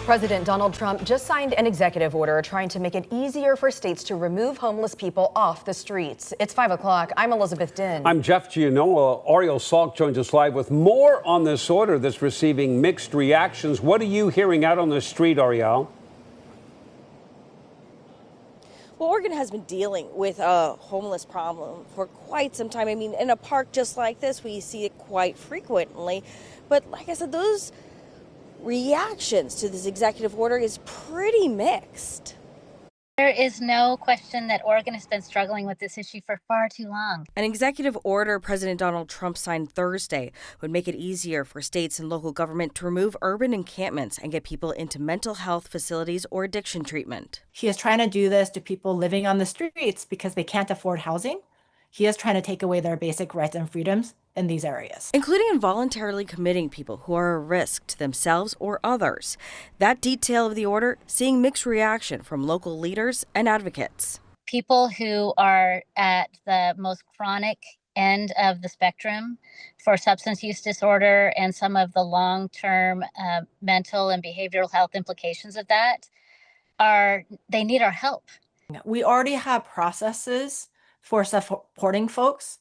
President Donald Trump just signed an executive order trying to make it easier for states to remove homeless people off the streets. It's 5 o'clock. I'm Elizabeth Din. I'm Jeff Gianola. Ariel Salk joins us live with more on this order that's receiving mixed reactions. What are you hearing out on the street, Ariel? Well, Oregon has been dealing with a homeless problem for quite some time. I mean, in a park just like this, we see it quite frequently. But like I said, those reactions to this executive order is pretty mixed. There is no question that Oregon has been struggling with this issue for far too long. An executive order President Donald Trump signed Thursday would make it easier for states and local government to remove urban encampments and get people into mental health facilities or addiction treatment. He is trying to do this to people living on the streets because they can't afford housing. He is trying to take away their basic rights and freedoms in these areas, including involuntarily committing people who are a risk to themselves or others. That detail of the order seeing mixed reaction from local leaders and advocates. People who are at the most chronic end of the spectrum for substance use disorder and some of the long-term mental and behavioral health implications of that they need our help. We already have processes for supporting folks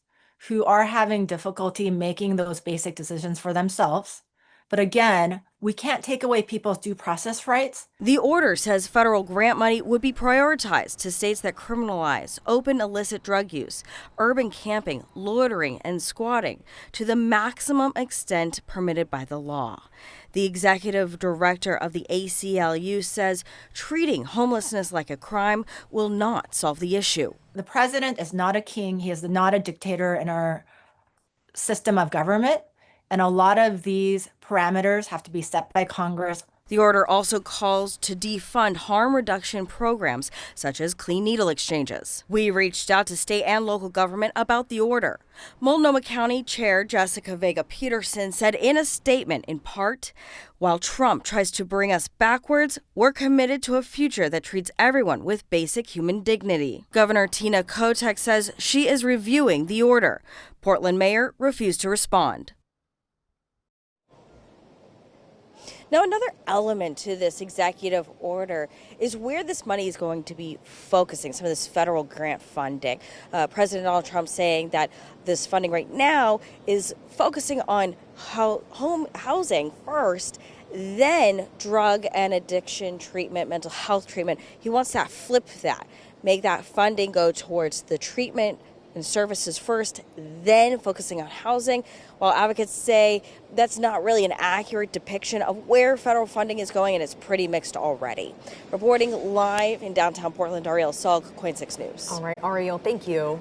who are having difficulty making those basic decisions for themselves. But again, we can't take away people's due process rights. The order says federal grant money would be prioritized to states that criminalize open illicit drug use, urban camping, loitering, and squatting to the maximum extent permitted by the law. The executive director of the ACLU says treating homelessness like a crime will not solve the issue. The president is not a king. He is not a dictator in our system of government. And a lot of these parameters have to be set by Congress. The order also calls to defund harm reduction programs such as clean needle exchanges. We reached out to state and local government about the order. Multnomah County Chair Jessica Vega Peterson said in a statement, in part, while Trump tries to bring us backwards, we're committed to a future that treats everyone with basic human dignity. Governor Tina Kotek says she is reviewing the order. Portland Mayor refused to respond. Now, another element to this executive order is where this money is going to be focusing, some of this federal grant funding. President Donald Trump saying that this funding right now is focusing on home housing first, then drug and addiction treatment, mental health treatment. He wants to flip that, make that funding go towards the treatment and services first, then focusing on housing, while advocates say that's not really an accurate depiction of where federal funding is going, and it's pretty mixed already. Reporting live in downtown Portland, Ariel Salk, KOIN 6 News. All right, Ariel, thank you.